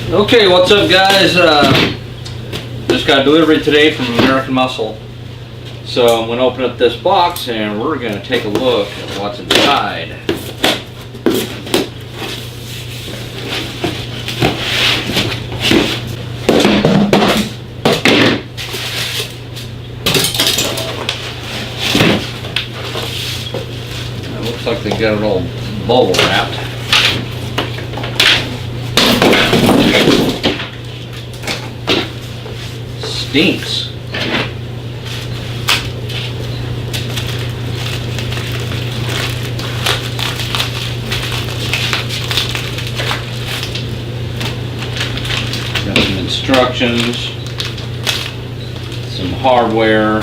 Okay, what's up guys? Just got a delivery today from American Muscle. So I'm going to open up this box and we're going to take a look at what's inside. It looks like they got it all bubble wrapped. Stinks. Got some instructions, some hardware.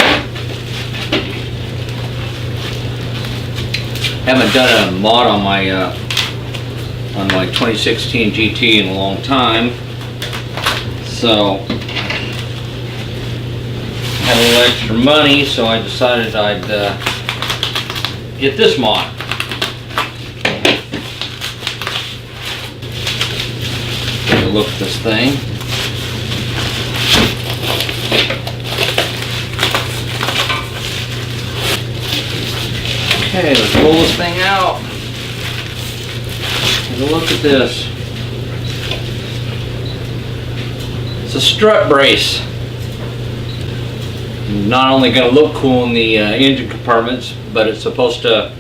Haven't done a mod on my 2016 GT in a long time, so had a little extra money, so I decided I'd get this mod. Take a look at this thing. Okay, let's roll this thing out. Take a look at this. It's a strut brace. Not only going to look cool in the engine compartments, but it's supposed to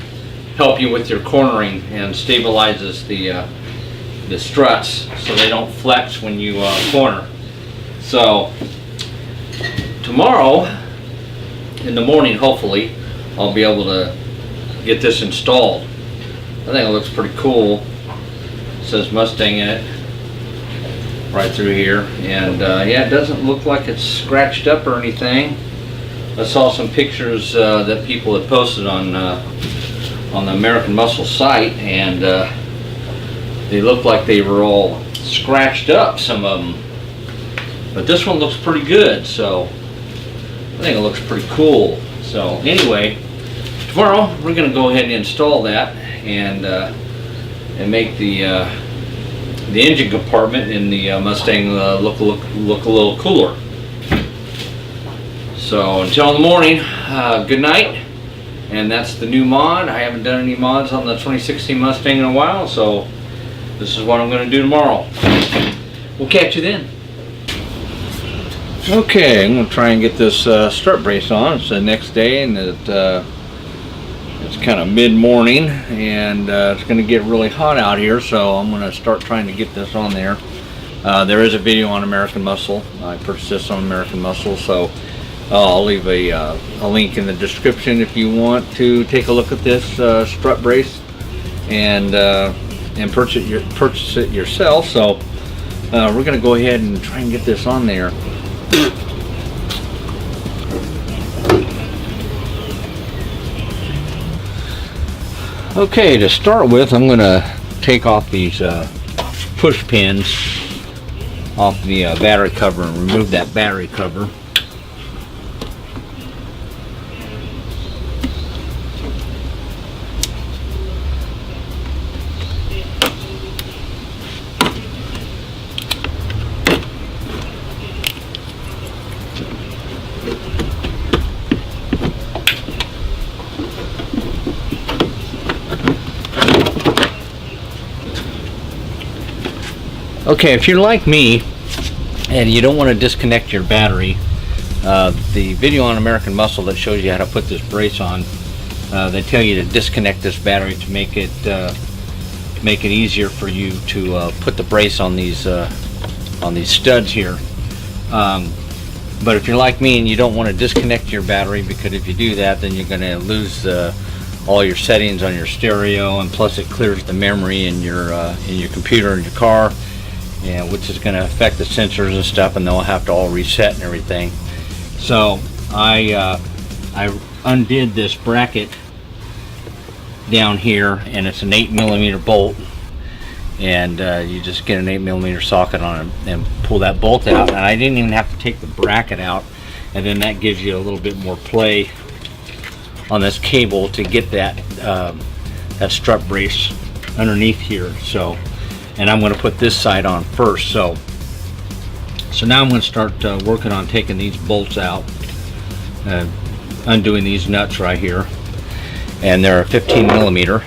help you with your cornering and stabilizes the struts so they don't flex when you corner. So tomorrow in the morning, hopefully, I'll be able to get this installed. I think it looks pretty cool. It says Mustang in it right through here, and yeah, it doesn't look like it's scratched up or anything. I saw some pictures that people had posted on the American Muscle site, and they looked like they were all scratched up, some of them. But this one looks pretty good, so I think it looks pretty cool. So anyway, tomorrow we're going to go ahead and install that and make the engine compartment in the Mustang look a little cooler. So until in the morning, good night. And that's the new mod. I haven't done any mods on the 2016 Mustang in a while, so this is what I'm going to do tomorrow. We'll catch you then. Okay, I'm going to try and get this strut brace on. It's the next day, and it's kind of mid-morning, and it's going to get really hot out here, so I'm going to start trying to get this on there. There is a video on American Muscle. I purchased this on American Muscle, so I'll leave a link in the description if you want to take a look at this strut brace and purchase it yourself. So we're going to go ahead and try and get this on there. Okay, to start with, I'm going to take off these push pins off the battery cover and remove that battery cover. Okay, if you're like me and you don't want to disconnect your battery, the video on American Muscle that shows you how to put this brace on, they tell you to disconnect this battery to make it easier for you to put the brace on these studs here. But if you're like me and you don't want to disconnect your battery, because if you do that, then you're going to lose all your settings on your stereo, and plus it clears the memory in your computer in your car, and which is going to affect the sensors and stuff, and they'll have to all reset and everything. So I undid this bracket down here, and it's an 8mm bolt, and you just get an 8mm socket on it and pull that bolt out. And I didn't even have to take the bracket out, and then that gives you a little bit more play on this cable to get that that strut brace underneath here. So, and I'm going to put this side on first. So So now I'm going to start working on taking these bolts out, undoing these nuts right here, and they're a 15 millimeter.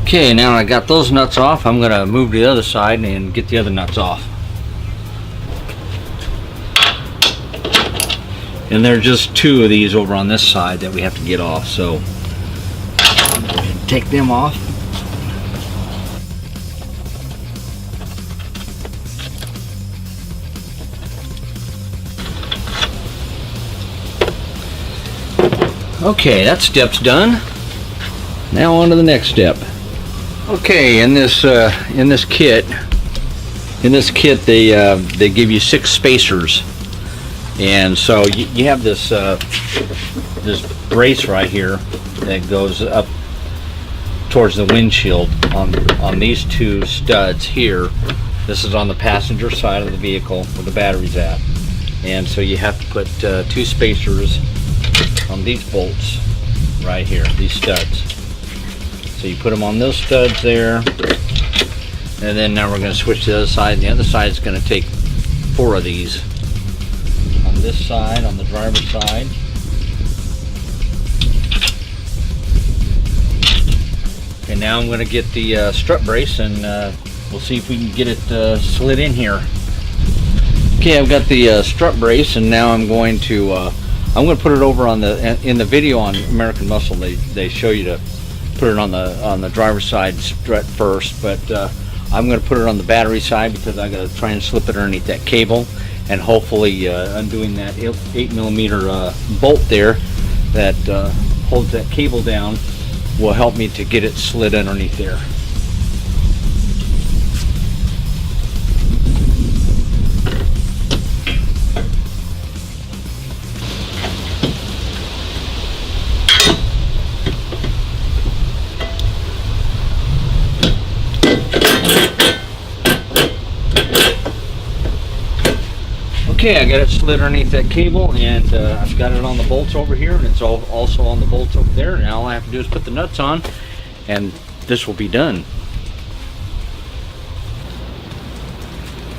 Okay, now I got those nuts off, I'm going to move to the other side and get the other nuts off. And there are just two of these over on this side that we have to get off, so I'll go ahead and take them off. Okay, that step's done. Now on to the next step. Okay, in this kit they give you 6 spacers, and so you have this this brace right here that goes up towards the windshield on these 2 studs here. This is on the passenger side of the vehicle where the battery's at, and so you have to put 2 spacers on these bolts right here, these studs. So you put them on those studs there, and then now we're going to switch to the other side, and the other side is going to take 4 of these on this side, on the driver's side. And now I'm going to get the strut brace, and we'll see if we can get it slid in here. Okay, I've got the strut brace, and now I'm going to put it over on in the video on American Muscle. They show you to put it on the driver's side strut first, but I'm going to put it on the battery side because I got to try and slip it underneath that cable, and hopefully undoing that 8 millimeter bolt there that holds that cable down will help me to get it slid underneath there. Okay, I got it slid underneath that cable, and I've got it on the bolts over here, and it's also on the bolts over there. Now all I have to do is put the nuts on, and this will be done.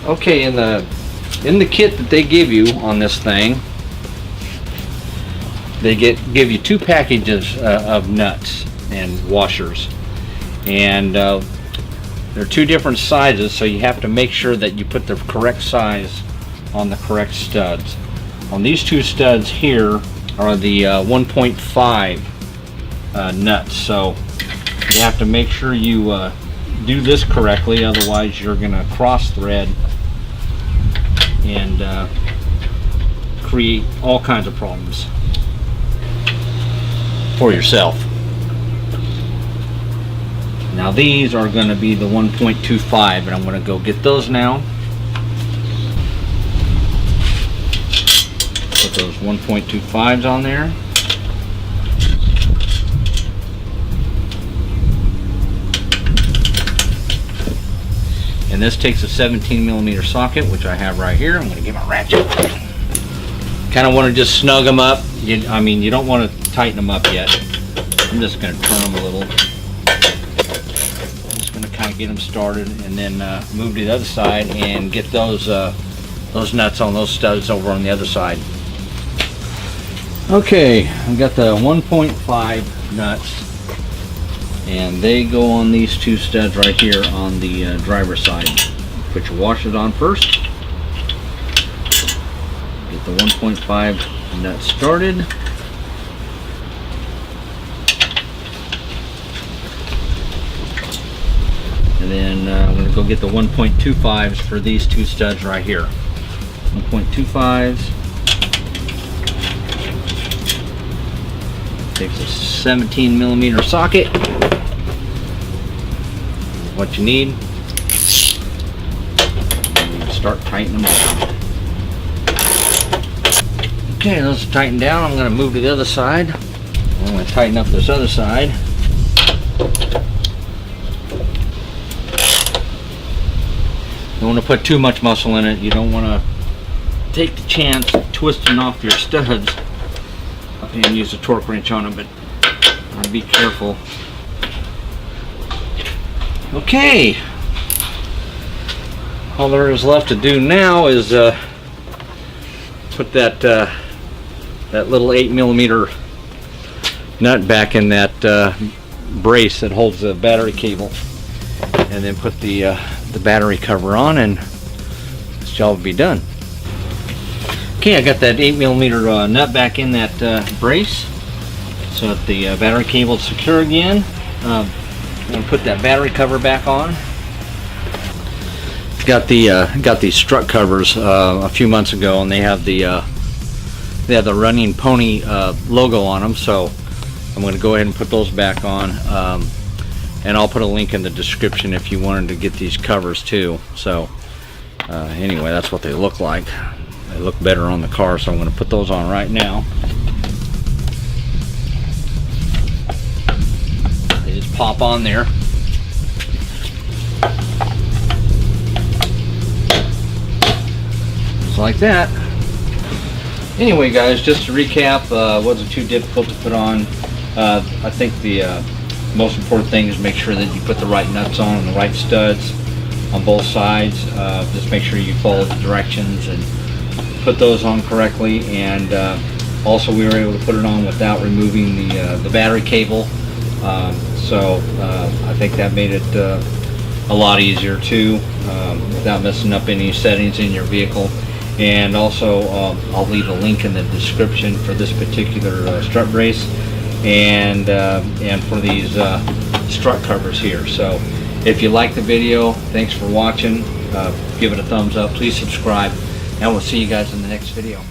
Okay, in the kit that they give you on this thing, they give you 2 packages of nuts and washers, and they're 2 different sizes, so you have to make sure that you put the correct size on the correct studs. On these 2 studs here are the 1.5 nuts, so you have to make sure you do this correctly, otherwise you're going to cross thread and create all kinds of problems for yourself. Now these are going to be the 1.25, and I'm going to go get those now. Put those 1.25s on there. And this takes a 17 millimeter socket, which I have right here. I'm going to get my ratchet. Kind of want to just snug them up. I mean, you don't want to tighten them up yet. I'm just going to turn them a little. I'm just going to kind of get them started, and then move to the other side and get those nuts on those studs over on the other side. Okay, I've got the 1.5 nuts, and they go on these 2 studs right here on the driver's side. Put your washers on first. Get the 1.5 nut started. And then I'm going to go get the 1.25s for these 2 studs right here. 1.25s. Takes a 17 millimeter socket. What you need. And start tightening them up. Okay, those are tightened down. I'm going to move to the other side. I'm going to tighten up this other side. Don't want to put too much muscle in it. You don't want to take the chance of twisting off your studs. And use a torque wrench on them, but be careful. Okay. All there is left to do now is put that little 8mm nut back in that brace that holds the battery cable, and then put the battery cover on, and this job will be done. Okay, I got that 8mm nut back in that brace, so that the battery cable is secure again. I'm going to put that battery cover back on. Got these Strut Covers a few months ago, and they have the Running Pony logo on them. So I'm going to go ahead and put those back on, and I'll put a link in the description if you wanted to get these covers too. So anyway, that's what they look like. They look better on the car, so I'm going to put those on right now. They just pop on there. Just like that. Anyway, guys, just to recap, wasn't too difficult to put on. I think the most important thing is make sure that you put the right nuts on and the right studs on both sides. Just make sure you follow the directions and put those on correctly, and also we were able to put it on without removing the battery cable, so I think that made it a lot easier too, without messing up any settings in your vehicle. And also I'll leave a link in the description for this particular strut brace and for these strut covers here. So if you like the video, thanks for watching. Give it a thumbs up, please subscribe, and we'll see you guys in the next video.